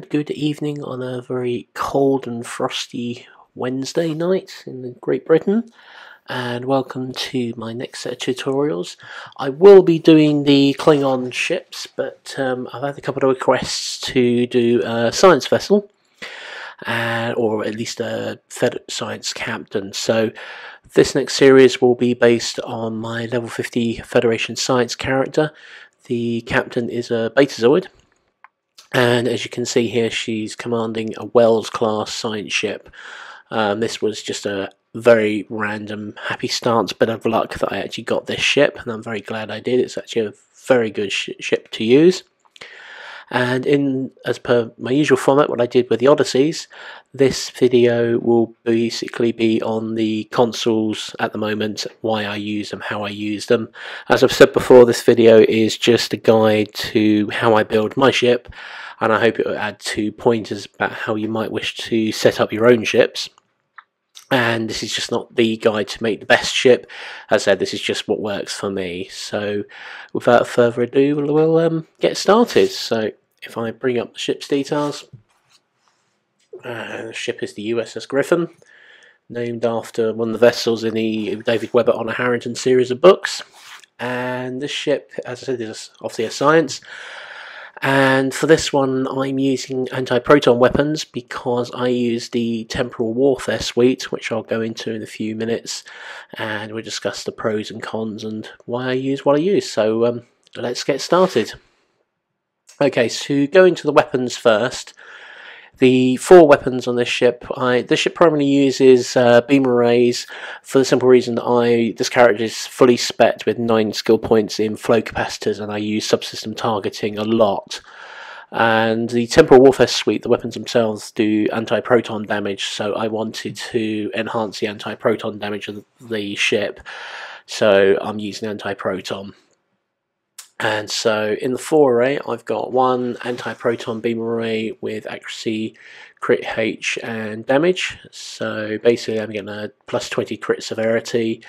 and good evening on a very cold and frosty Wednesday night in Great Britain, and welcome to my next set of tutorials. I will be doing the Klingon ships, but I've had a couple of requests to do a science vessel, or at least a science captain. So this next series will be based on my level 50 Federation science character. The captain is a Betazoid. And as you can see here, she's commanding a Wells class science ship. This was just a very random happy stance bit of luck that I actually got this ship, and I'm very glad I did. It's actually a very good ship to use. And as per my usual format, what I did with the Odysseys, this video will basically be on the consoles at the moment, why I use them, how I use them. As I've said before, this video is just a guide to how I build my ship, and I hope it will add 2 pointers about how you might wish to set up your own ships. And this is just not the guide to make the best ship. As I said, this is just what works for me. So without further ado, we'll get started. So if I bring up the ship's details, the ship is the USS Griffin, named after one of the vessels in the David Webber Honor Harrington series of books. And this ship, as I said, is obviously a science. And for this one, I'm using anti-proton weapons because I use the temporal warfare suite, which I'll go into in a few minutes, and we'll discuss the pros and cons and why I use what I use. So let's get started. Okay, so going to the weapons first. The 4 weapons on this ship, this ship primarily uses beam arrays for the simple reason that this character is fully spec'd with 9 skill points in flow capacitors, and I use subsystem targeting a lot. And the temporal warfare suite, the weapons themselves do anti-proton damage, so I wanted to enhance the anti-proton damage of the ship, so I'm using anti-proton. And so in the 4 array, I've got 1 anti-proton beam array with accuracy, crit H, and damage. So basically I'm getting a plus 20 crit severity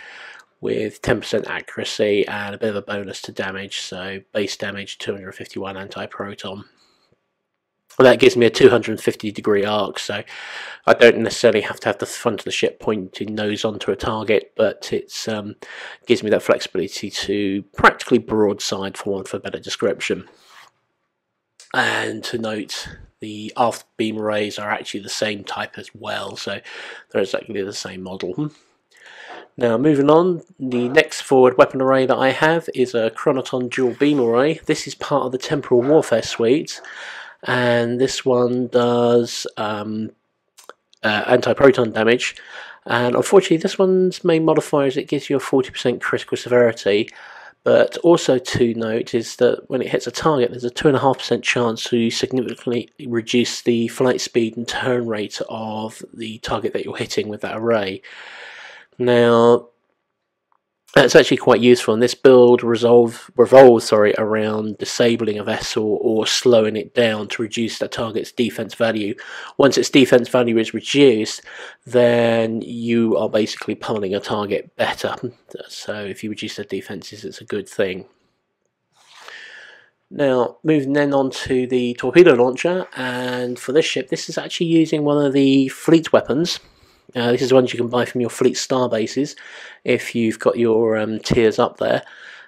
with 10% accuracy and a bit of a bonus to damage. So base damage 251 anti-proton. That gives me a 250 degree arc, so I don't necessarily have to have the front of the ship pointing nose onto a target, but it gives me that flexibility to practically broadside, for want of a better description. And to note, the aft beam arrays are actually the same type as well, so they're exactly the same model. Now moving on, the next forward weapon array that I have is a Chronoton dual beam array. This is part of the temporal warfare suite. And this one does anti-proton damage, and unfortunately this one's main modifier is it gives you a 40% critical severity, but also to note is that when it hits a target there's a 2.5% chance to significantly reduce the flight speed and turn rate of the target that you're hitting with that array. Now that's actually quite useful, and this build revolves around disabling a vessel or slowing it down to reduce that target's defense value. Once its defense value is reduced, then you are basically pummeling a target better. So if you reduce their defenses, it's a good thing. Now, moving then on to the torpedo launcher, and for this ship, this is actually using one of the fleet weapons. This is ones you can buy from your fleet star bases if you've got your tiers up there.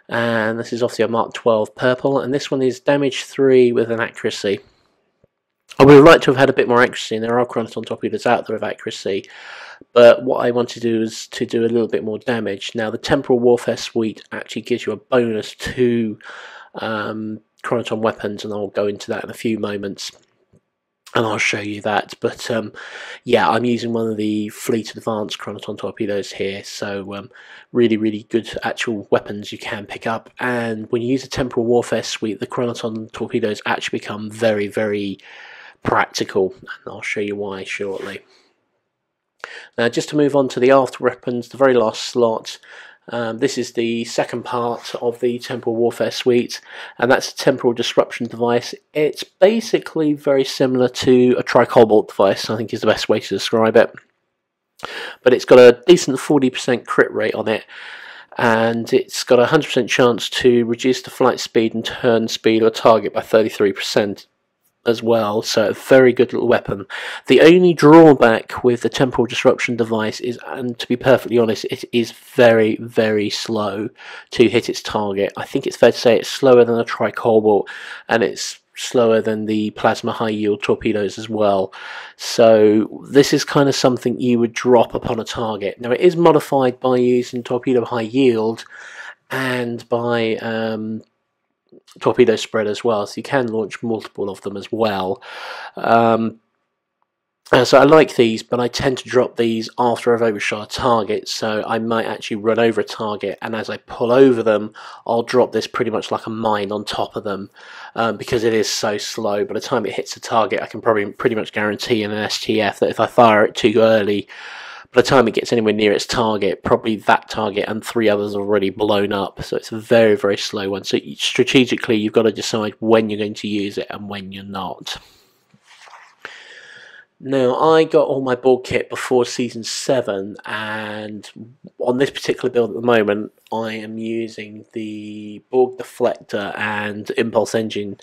And this is obviously a Mark 12 purple, and this one is damage 3 with an accuracy. I would have liked to have had a bit more accuracy, and there are Chronoton torpedoes out there of accuracy, but what I want to do is to do a little bit more damage. Now the temporal warfare suite actually gives you a bonus to Chronoton weapons, and I'll go into that in a few moments. And I'll show you that, but yeah, I'm using one of the Fleet Advanced Chronoton torpedoes here, so really good actual weapons you can pick up. And when you use a temporal warfare suite, the Chronoton torpedoes actually become very practical, and I'll show you why shortly. Now, just to move on to the aft weapons, the very last slot. This is the second part of the temporal warfare suite, and that's a temporal disruption device. It's basically very similar to a tricobalt device, I think is the best way to describe it. But it's got a decent 40% crit rate on it, and it's got a 100% chance to reduce the flight speed and turn speed of a target by 33%. as well, so a very good little weapon. The only drawback with the temporal disruption device is, and to be perfectly honest, it is very, very slow to hit its target. I think it's fair to say it's slower than a tricobalt, and it's slower than the plasma high yield torpedoes as well. So this is kind of something you would drop upon a target. Now it is modified by using torpedo high yield and by torpedo spread as well, so you can launch multiple of them as well. So I like these, but I tend to drop these after I've overshot a target, so I might actually run over a target, and as I pull over them, I'll drop this pretty much like a mine on top of them, because it is so slow. By the time it hits a target, I can probably pretty much guarantee in an STF that if I fire it too early, by the time it gets anywhere near its target, probably that target and 3 others are already blown up. So it's a very, very slow one. So strategically, you've got to decide when you're going to use it and when you're not. Now, I got all my board kit before Season 7, and on this particular build at the moment, I am using the Borg deflector and impulse engine.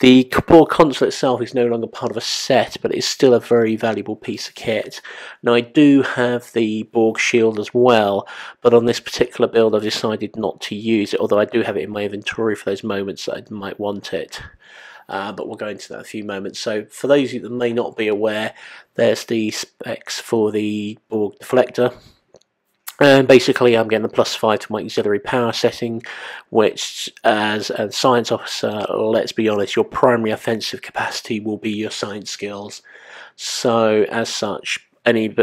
The Borg console itself is no longer part of a set, but it's still a very valuable piece of kit. Now, I do have the Borg shield as well, but on this particular build, I've decided not to use it, although I do have it in my inventory for those moments that I might want it. But we'll go into that in a few moments. So for those of you that may not be aware, there's the specs for the Borg deflector. And basically I'm getting a +5 to my auxiliary power setting, which as a science officer, let's be honest, your primary offensive capacity will be your science skills. So as such, any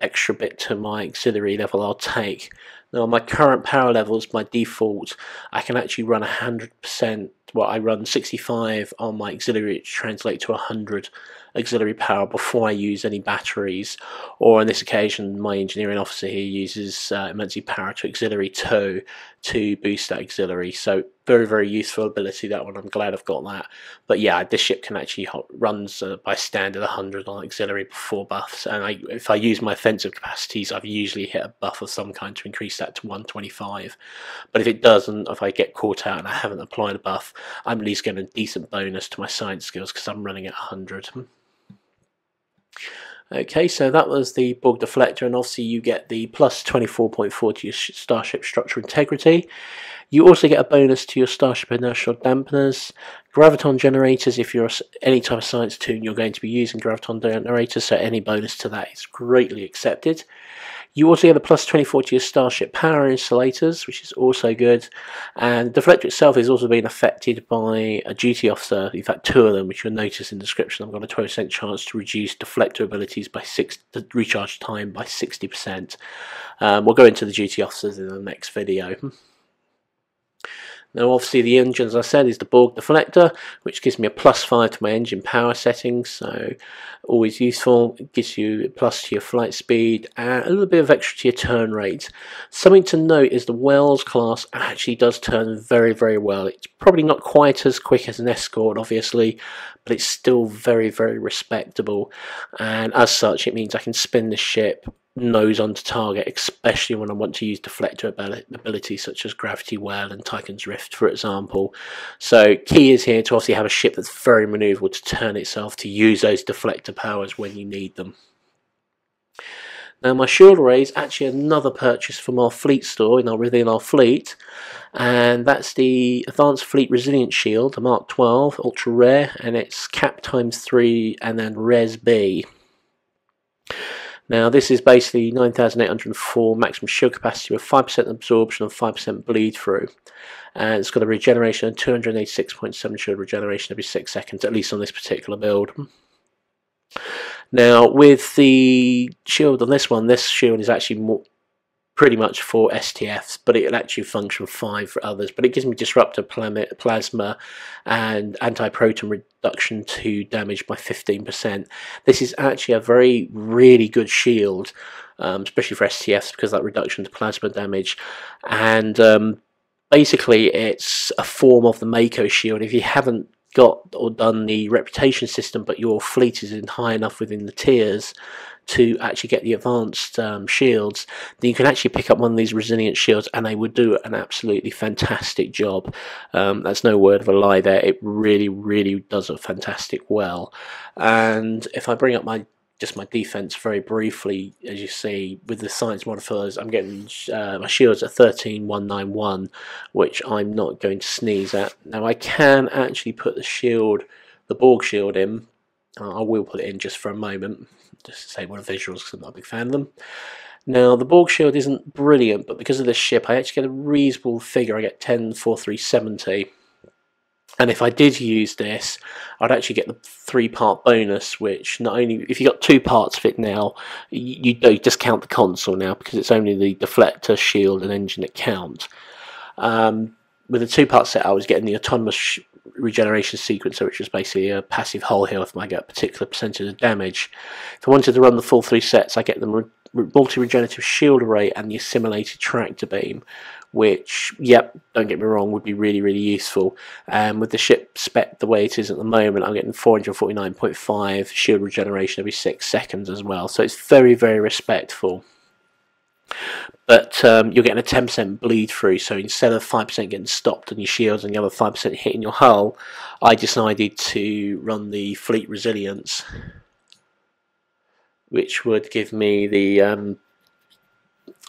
extra bit to my auxiliary level I'll take. Now, my current power levels, by default, I can actually run 100%. Well, I run 65 on my auxiliary to translate to 100 auxiliary power before I use any batteries. Or on this occasion, my engineering officer here uses emergency power to auxiliary 2 to boost that auxiliary. So very, very useful ability, that one. I'm glad I've got that. But yeah, this ship can actually runs by standard 100 on auxiliary before buffs, and if I use my offensive capacities, I've usually hit a buff of some kind to increase that to 125. But if it doesn't, if I get caught out and I haven't applied a buff, I'm at least getting a decent bonus to my science skills because I'm running at 100. Okay, so that was the Borg deflector, and obviously you get the +24.4 to your starship structural integrity. You also get a bonus to your starship inertial dampeners, graviton generators. If you're any type of science tune, you're going to be using graviton generators, so any bonus to that is greatly accepted. You also get a +24 to your starship power insulators, which is also good. And the deflector itself is also being affected by a duty officer, in fact 2 of them, which you'll notice in the description. I've got a 20% chance to reduce deflector abilities by the recharge time by 60%. We'll go into the duty officers in the next video. Now obviously the engine, as I said, is the Borg deflector, which gives me a +5 to my engine power settings, so always useful. It gives you a plus to your flight speed and a little bit of extra to your turn rate. Something to note is the Wells class actually does turn very, very well. It's probably not quite as quick as an Escort, obviously, but it's still very, very respectable, and as such it means I can spin the ship nose onto target, especially when I want to use deflector abilities such as Gravity Well and Tychon's Rift, for example. So key is here to obviously have a ship that's very manoeuvrable to turn itself to use those deflector powers when you need them. Now my shield array is actually another purchase from our fleet store within our fleet, and that's the Advanced Fleet Resilient Shield, the Mark 12, ultra rare, and it's cap ×3 and then Res B. Now this is basically 9,804 maximum shield capacity with 5% absorption and 5% bleed through, and it's got a regeneration of 286.7 shield regeneration every 6 seconds, at least on this particular build. Now with the shield on this shield is actually pretty much for STFs, but it actually function 5 for others. But it gives me disruptor plasma and anti-proton reduction to damage by 15%. This is actually a really good shield, especially for STFs, because of that reduction to plasma damage. And basically it's a form of the Mako shield. If you haven't got or done the reputation system, but your fleet is in high enough within the tiers to actually get the advanced shields, then you can actually pick up one of these resilient shields and they would do an absolutely fantastic job. That's no word of a lie there. It really, really does a fantastic well. And if I bring up my defense very briefly, as you see with the science modifiers, I'm getting my shields at 13,191, which I'm not going to sneeze at. Now I can actually put the Borg shield in. I will put it in just for a moment, just to say what the visuals, because I'm not a big fan of them. Now the Borg shield isn't brilliant, but because of this ship I actually get a reasonable figure. I get 10,4370. And if I did use this, I'd actually get the 3-part bonus, which not only, if you got 2 parts of it now, you discount the console now, because it's only the deflector, shield and engine that count. With the 2-part set I was getting the autonomous regeneration sequencer, which was basically a passive hull health if I get a particular percentage of damage. If I wanted to run the full 3 sets, I get the multi-regenerative shield array and the assimilated tractor beam, which, yep, don't get me wrong, would be really, really useful. And with the ship spec the way it is at the moment, I'm getting 449.5 shield regeneration every 6 seconds as well, so it's very, very respectful. But you're getting a 10% bleed through, so instead of 5% getting stopped on your shields and the other 5% hitting your hull, I decided to run the fleet resilience, which would give me the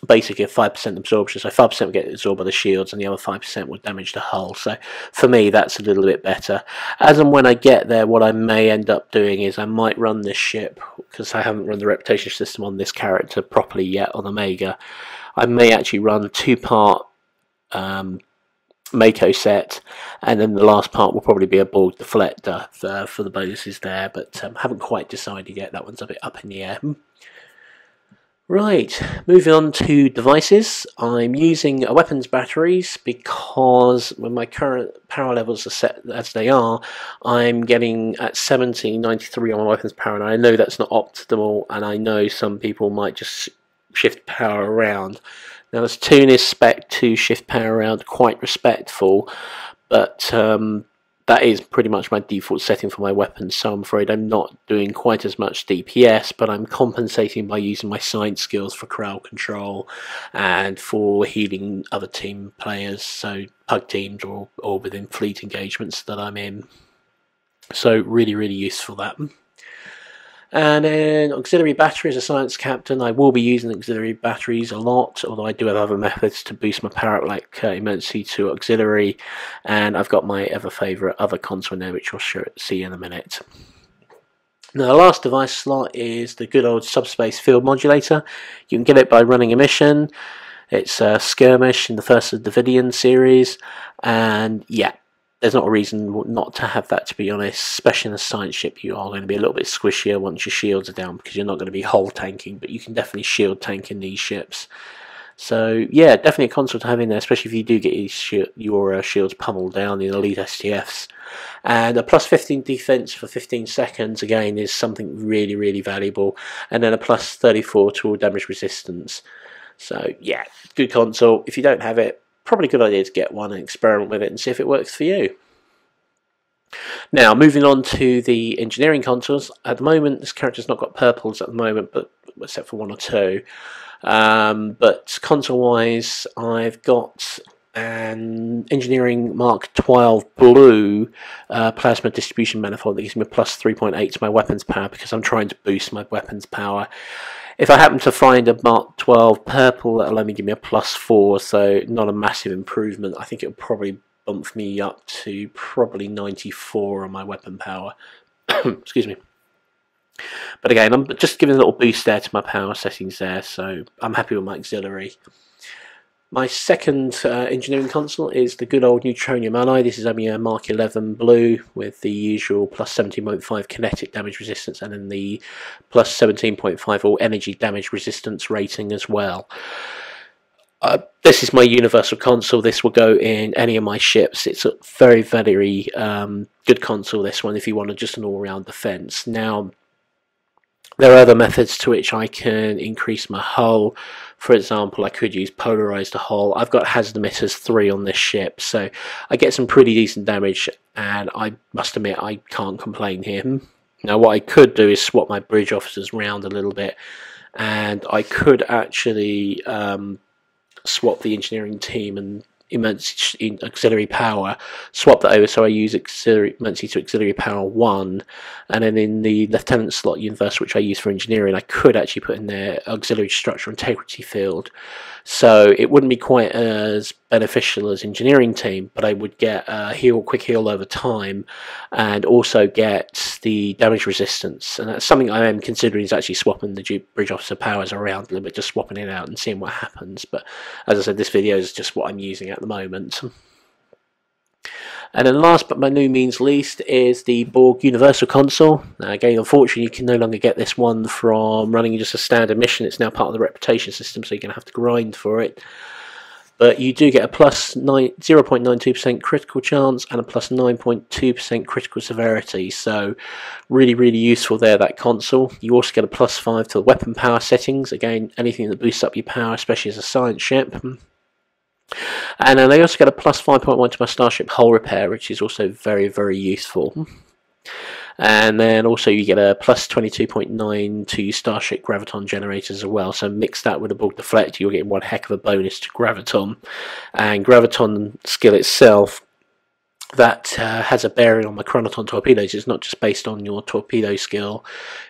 basically a 5% absorption, so 5% would get absorbed by the shields and the other 5% would damage the hull. So for me that's a little bit better. As and when I get there, what I may end up doing is I might run this ship, because I haven't run the reputation system on this character properly yet on Omega. I may actually run 2-part Mako set, and then the last part will probably be a Borg deflector for the bonuses there, but haven't quite decided yet. That one's a bit up in the air. Right, moving on to devices. I'm using weapons batteries because when my current power levels are set as they are, I'm getting at 1793 on my weapons power, and I know that's not optimal, and I know some people might just shift power around. Now this tune is spec to shift power around quite respectful, but that is pretty much my default setting for my weapons, so I'm afraid I'm not doing quite as much DPS, but I'm compensating by using my science skills for crowd control and for healing other team players, so pug teams or within fleet engagements that I'm in. So really, really useful that. And then auxiliary batteries, as a science captain, I will be using auxiliary batteries a lot, although I do have other methods to boost my power up, like emergency to auxiliary, and I've got my ever favourite other console in there, which we'll see in a minute. Now the last device slot is the good old subspace field modulator. You can get it by running a mission. It's a skirmish in the first of the Davidian series, and yeah, there's not a reason not to have that, to be honest. Especially in a science ship, you are going to be a little bit squishier once your shields are down, because you're not going to be hull tanking, but you can definitely shield tank in these ships. So yeah, definitely a console to have in there, especially if you do get your shields pummeled down in elite STFs. And a plus 15 defense for 15 seconds again is something really, really valuable, and then a plus 34 to all damage resistance. So yeah, good console. If you don't have it, probably a good idea to get one and experiment with it and see if it works for you. Now, moving on to the engineering consoles. At the moment, this character's not got purples at the moment, but except for 1 or 2. But console-wise, I've got an Engineering Mark 12 blue plasma distribution manifold that gives me a plus 3.8 to my weapons power, because I'm trying to boost my weapons power. If I happen to find a Mark 12 purple, that'll only give me a plus 4, so not a massive improvement. I think it'll probably bump me up to probably 94 on my weapon power. Excuse me. But again, I'm just giving a little boost there to my power settings there, so I'm happy with my auxiliary. My second engineering console is the good old Neutronium Ally. This is only a Mark 11 blue with the usual plus 17.5 kinetic damage resistance, and then the plus 17.5 all energy damage resistance rating as well. This is my universal console. This will go in any of my ships. It's a very, very good console, this one, if you want just an all-round defense. Now, there are other methods to which I can increase my hull For example, I could use polarized hull. I've got hazard emitters 3 on this ship, so I get some pretty decent damage, and I must admit I can't complain here. Now what I could do is swap my bridge officers round a little bit, and I could actually swap the engineering team and emergency auxiliary power, swap that over so I use emergency to auxiliary power 1, and then in the lieutenant slot universe, which I use for engineering, I could actually put in their auxiliary structural integrity field. So it wouldn't be quite as beneficial as engineering team, but I would get a quick heal over time, and also get the damage resistance. And that's something I am considering, is actually swapping the bridge officer powers around a little bit, just swapping it out and seeing what happens. But as I said, this video is just what I'm using at the moment. And then last but by no means least is the Borg Universal Console. Again, unfortunately, you can no longer get this one from running just a standard mission. It's now part of the reputation system, so you're going to have to grind for it. But you do get a plus 0.92% critical chance and a plus 9.2% critical severity. So really, really useful there, that console. You also get a plus 5 to the weapon power settings. Again, anything that boosts up your power, especially as a science ship. And then they also get a plus 5.1 to my starship hull repair, which is also very, very useful. And then also you get a plus 22.9 to starship graviton generators as well. So mix that with a Borg deflector, you're getting one heck of a bonus to graviton. And graviton skill itself, that has a bearing on my chronoton torpedoes. It's not just based on your torpedo skill,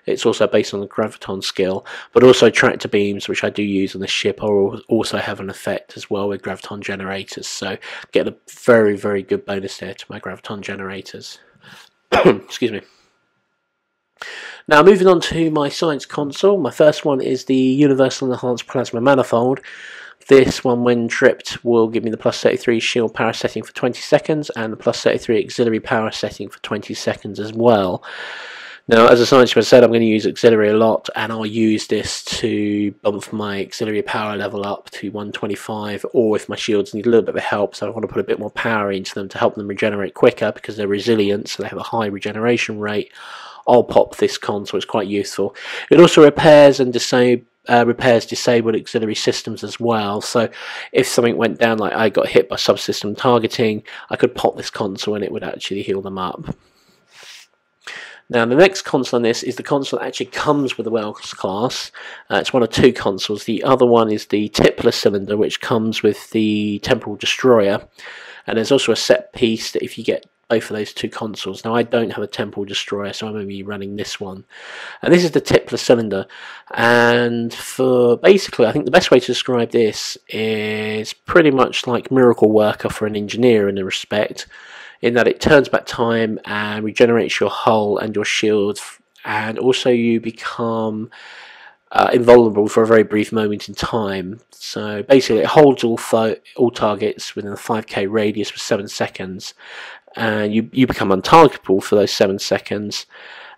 it's also based on the graviton skill. But also tractor beams, which I do use on this ship, also have an effect as well with graviton generators. So get a very, very good bonus there to my graviton generators. Excuse me. Now moving on to my science console, my first one is the Universal Enhanced Plasma Manifold. This one, when tripped, will give me the plus 33 shield power setting for 20 seconds and the plus 33 auxiliary power setting for 20 seconds as well. Now, as a science ship, I said I'm going to use auxiliary a lot, and I'll use this to bump my auxiliary power level up to 125, or if my shields need a little bit of help, so I want to put a bit more power into them to help them regenerate quicker because they're resilient, so they have a high regeneration rate. I'll pop this console, it's quite useful. It also repairs and disabled auxiliary systems as well, so if something went down, like I got hit by subsystem targeting, I could pop this console and it would actually heal them up. Now the next console on this is the console that actually comes with the Wells class. It's one of two consoles. The other one is the Tipler Cylinder, which comes with the temporal destroyer, and there's also a set piece that if you get both of those two consoles. Now I don't have a temporal destroyer, so I'm going to be running this one, and this is the Tipler Cylinder. And for basically, I think the best way to describe this is pretty much like Miracle Worker for an engineer in a respect, in that it turns back time and regenerates your hull and your shield, and also you become invulnerable for a very brief moment in time. So basically it holds all targets within a 5k radius for 7 seconds, and you become untargetable for those 7 seconds,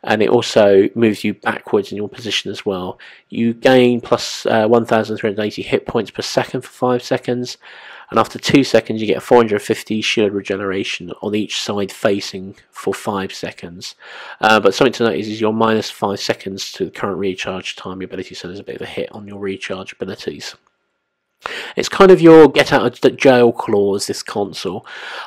and it also moves you backwards in your position as well. You gain plus 1,380 hit points per second for 5 seconds, and after 2 seconds you get 450 shield regeneration on each side facing for 5 seconds. But something to note is you're minus 5 seconds to the current recharge time ability, so there's a bit of a hit on your recharge abilities. It's kind of your get out of jail clause, this console.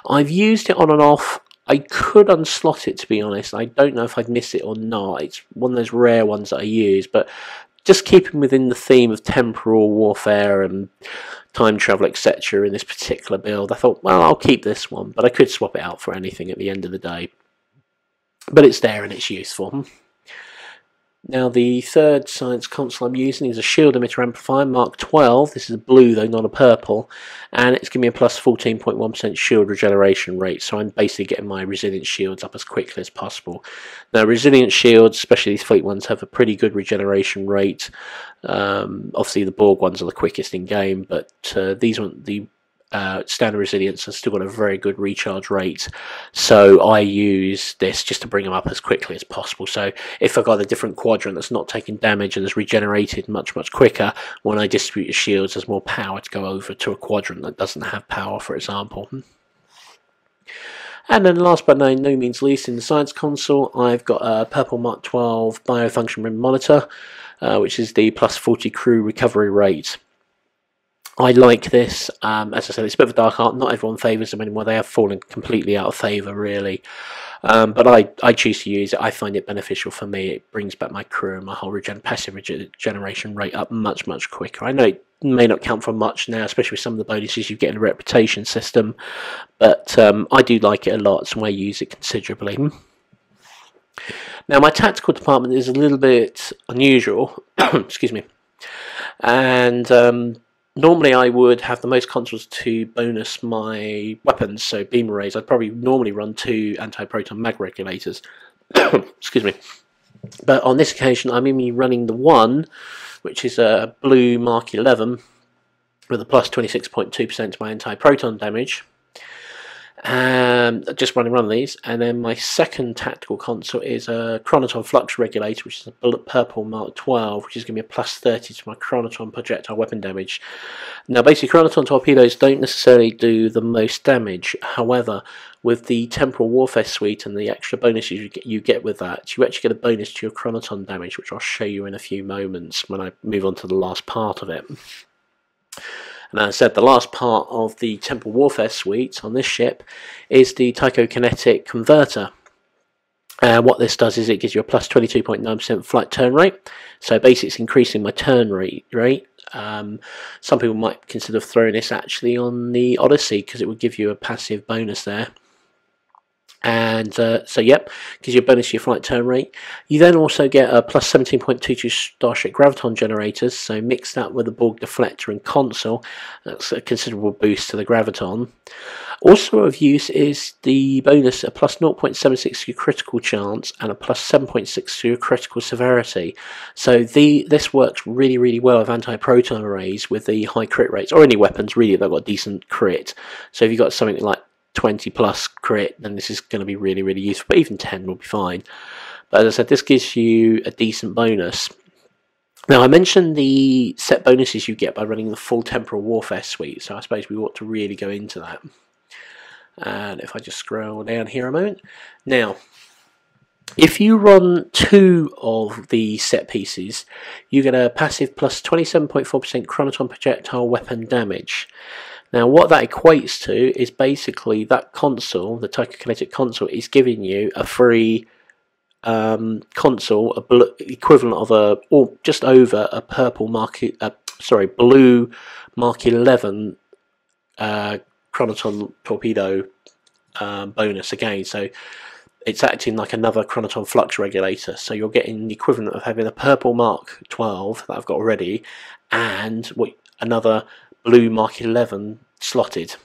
I've used it on and off. I could unslot it, to be honest. I don't know if I'd miss it or not. It's one of those rare ones that I use, but just keeping within the theme of temporal warfare and time travel, etc. in this particular build, I thought, well, I'll keep this one, but I could swap it out for anything at the end of the day. But it's there and it's useful. Now the third science console I'm using is a shield emitter amplifier Mark 12. This is a blue though, not a purple, and it's giving me a plus 14.1% shield regeneration rate, so I'm basically getting my resilient shields up as quickly as possible. Now resilient shields, especially these fleet ones, have a pretty good regeneration rate. Obviously the Borg ones are the quickest in game, but these ones, the standard resilience, has still got a very good recharge rate, so I use this just to bring them up as quickly as possible. So if I've got a different quadrant that's not taking damage and is regenerated much quicker, when I distribute the shields there's more power to go over to a quadrant that doesn't have power, for example. And then last but no means least, in the science console I've got a purple Mark 12 biofunction rim monitor, which is the plus 40 crew recovery rate. I like this. As I said, it's a bit of a dark art. Not everyone favours them anymore. They have fallen completely out of favour, really. But I choose to use it. I find it beneficial for me. It brings back my crew and my whole passive regeneration rate up much quicker. I know it may not count for much now, especially with some of the bonuses you get in the reputation system, but I do like it a lot, so I use it considerably. Now, my tactical department is a little bit unusual. Excuse me. And normally I would have the most consoles to bonus my weapons, so beam arrays. I'd probably normally run 2 anti-proton mag regulators. Excuse me. But on this occasion I'm only running the one, which is a blue Mark 11 with a plus 26.2% to my anti-proton damage. Just running one of these, and then my second tactical console is a chronoton flux regulator, which is a purple Mark 12, which is going to be a plus 30 to my chronoton projectile weapon damage. Now, basically, chronoton torpedoes don't necessarily do the most damage. However, with the temporal warfare suite and the extra bonuses you get with that, you actually get a bonus to your chronoton damage, which I'll show you in a few moments when I move on to the last part of it. And as I said, the last part of the Temporal Warfare suite on this ship is the Tychokinetic Converter. What this does is it gives you a plus 22.9% flight turn rate. So basically it's increasing my turn rate. Some people might consider throwing this actually on the Odyssey, because it would give you a passive bonus there. And so yep, gives you a bonus to your flight turn rate. You then also get a plus 17.22 Starship Graviton generators, so mix that with the Borg deflector and console. That's a considerable boost to the Graviton. Also of use is the bonus, a plus 0.76 to your critical chance and a plus 7.6 to your critical severity. So this works really well with anti-proton arrays with the high crit rates, or any weapons really that got decent crit. So if you've got something like 20 plus crit, then this is going to be really useful, but even 10 will be fine. But as I said, this gives you a decent bonus. Now, I mentioned the set bonuses you get by running the full Temporal Warfare suite, so I suppose we ought to really go into that. And if I just scroll down here a moment. Now, if you run 2 of the set pieces, you get a passive plus 27.4% chronoton projectile weapon damage. Now, what that equates to is basically that console, the Tychokinetic console, is giving you a free console, equivalent of or just over a purple Mark, blue Mark 11 chronoton torpedo bonus again. So it's acting like another chronoton flux regulator. So you're getting the equivalent of having a purple Mark 12 that I've got already, and another blue Mark 11 slotted.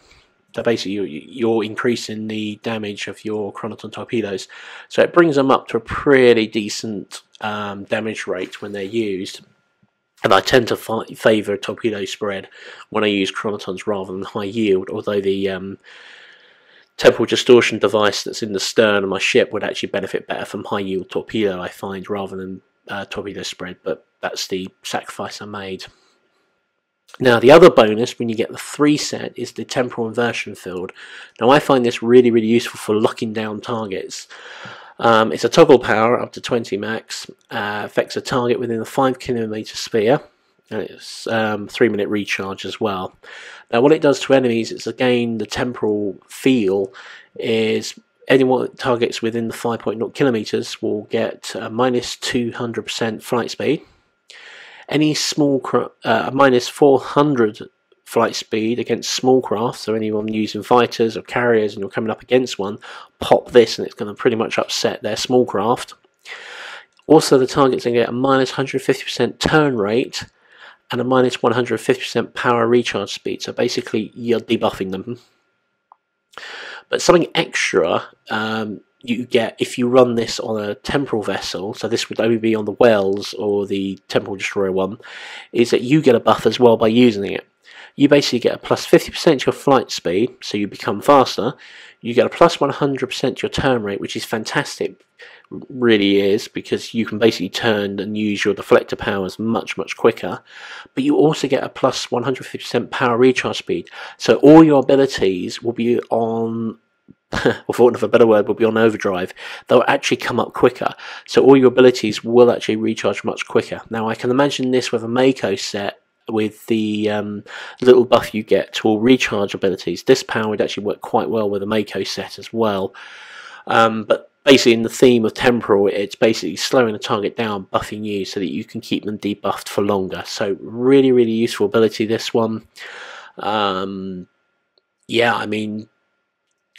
So basically you're increasing the damage of your chronoton torpedoes. So it brings them up to a pretty decent damage rate when they're used. And I tend to favour torpedo spread when I use chronotons rather than high yield, although the temporal distortion device that's in the stern of my ship would actually benefit better from high yield torpedo, I find, rather than torpedo spread, but that's the sacrifice I made. Now, the other bonus when you get the 3 set is the temporal inversion field. Now, I find this really useful for locking down targets. It's a toggle power up to 20 max, affects a target within a 5 kilometer sphere, and it's 3-minute recharge as well. Now, what it does to enemies is, again, the temporal feel is anyone targets within the 5.0 kilometers will get a minus 200% flight speed. Any small minus 400 flight speed against small craft, so anyone using fighters or carriers and you're coming up against one, pop this and it's going to pretty much upset their small craft. Also, the target's going to get a minus 150% turn rate and a minus 150% power recharge speed, so basically you're debuffing them. But something extra you get if you run this on a temporal vessel, so this would only be on the Wells or the Temporal Destroyer one, is that you get a buff as well by using it. You basically get a plus 50% to your flight speed, so you become faster. You get a plus 100% to your turn rate, which is fantastic, really is, because you can basically turn and use your deflector powers much quicker. But you also get a plus 150% power recharge speed, so all your abilities will be on, or for want of a better word, will be on overdrive. They'll actually come up quicker, so all your abilities will actually recharge much quicker. Now, I can imagine this with a Mako set with the little buff you get to all recharge abilities. This power would actually work quite well with a Mako set as well. But basically in the theme of temporal, it's basically slowing the target down, buffing you so that you can keep them debuffed for longer. So really, really useful ability, this one. Yeah, I mean,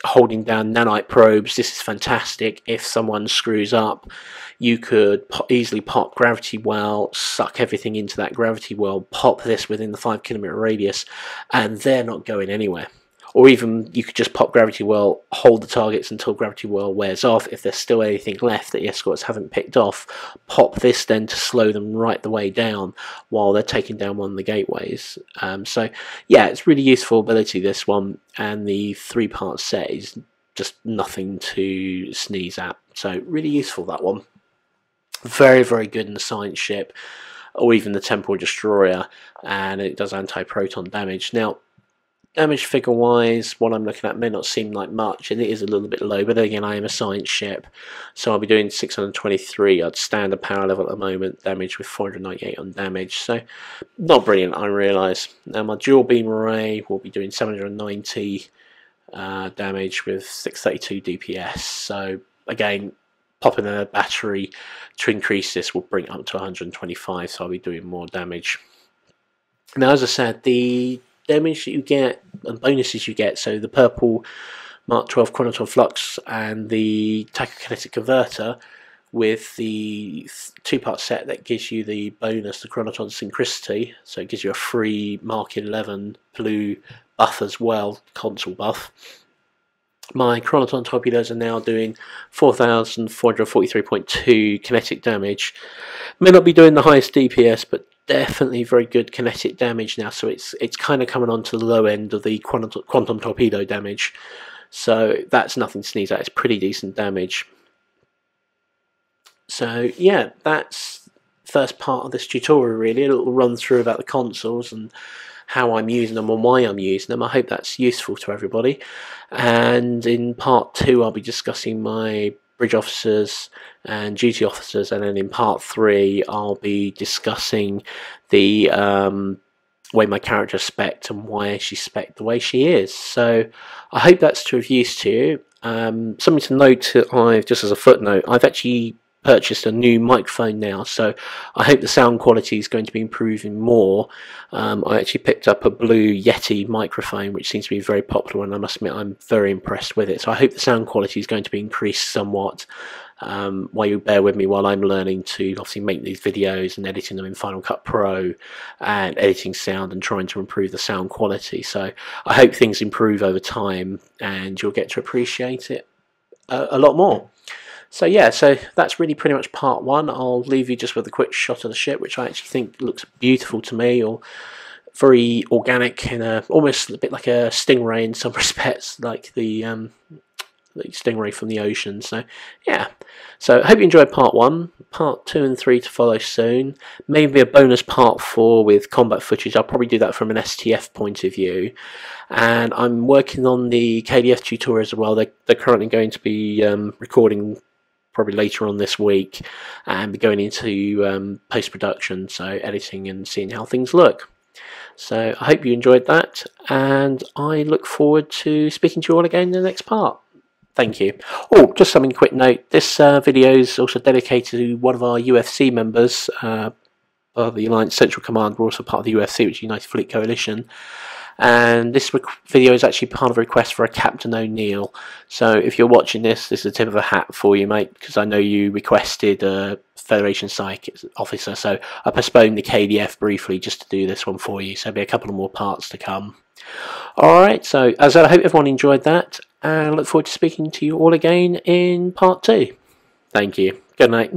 holding down nanite probes, this is fantastic. If someone screws up, you could easily pop gravity well, suck everything into that gravity well, pop this within the 5 kilometer radius, and they're not going anywhere. Or even you could just pop gravity well, hold the targets until gravity well wears off. If there's still anything left that the escorts haven't picked off, pop this then to slow them right the way down while they're taking down one of the gateways. So yeah, it's really useful ability, this one, and the 3-part set is just nothing to sneeze at. So really useful, that one. Very, very good in the science ship or even the temporal destroyer, and it does anti-proton damage. Now, damage figure wise, what I'm looking at may not seem like much, and it is a little bit low, but then again, I am a science ship, so I'll be doing 623 at standard power level at the moment, damage with 498 on damage, so not brilliant, I realise. Now my dual beam array will be doing 790 damage with 632 DPS, so again, popping a battery to increase this will bring it up to 125, so I'll be doing more damage. Now, as I said, the damage that you get and bonuses you get, so the purple Mark 12 Chronoton Flux and the Tachokinetic Converter with the 2-part set that gives you the bonus, the Chronoton Synchronicity, so it gives you a free Mark 11 blue buff as well, console buff. My Chronoton torpedoes are now doing 4,443.2 kinetic damage. May not be doing the highest DPS, but definitely very good kinetic damage now, so it's kind of coming on to the low end of the quantum torpedo damage, so that's nothing to sneeze at. It's pretty decent damage. So yeah, that's the first part of this tutorial, really, a little run through about the consoles and how I'm using them and why I'm using them. I hope that's useful to everybody, and in part 2 I'll be discussing my bridge officers and duty officers, and then in part 3 I'll be discussing the way my character is spec'd and why she's spec'd the way she is. So I hope that's of use to you. Something to note, just as a footnote, I've actually purchased a new microphone now, so I hope the sound quality is going to be improving more. I actually picked up a Blue Yeti microphone, which seems to be very popular, and I must admit I'm very impressed with it, so I hope the sound quality is going to be increased somewhat, while you bear with me while I'm learning to obviously make these videos and editing them in Final Cut Pro and editing sound and trying to improve the sound quality. So I hope things improve over time and you'll get to appreciate it a lot more. So yeah, so that's really pretty much part 1. I'll leave you just with a quick shot of the ship, which I actually think looks beautiful to me, or very organic, in almost a bit like a stingray in some respects, like the stingray from the ocean. So yeah, so I hope you enjoyed part 1. Part 2 and 3 to follow soon. Maybe a bonus part 4 with combat footage. I'll probably do that from an STF point of view. And I'm working on the KDF tutorials as well. They're currently going to be recording probably later on this week and be going into post-production, so editing and seeing how things look. So I hope you enjoyed that, and I look forward to speaking to you all again in the next part. Thank you. Oh, just something quick note, this video is also dedicated to one of our UFC members of the Alliance Central Command. We're also part of the UFC, which is United Fleet Coalition. And this video is actually part of a request for a Captain O'Neill. So if you're watching this, this is a tip of a hat for you, mate, because I know you requested a Federation Psych officer, so I postponed the KDF briefly just to do this one for you, so there'll be a couple of more parts to come. Alright, so as I hope everyone enjoyed that, and I look forward to speaking to you all again in part 2. Thank you. Good night.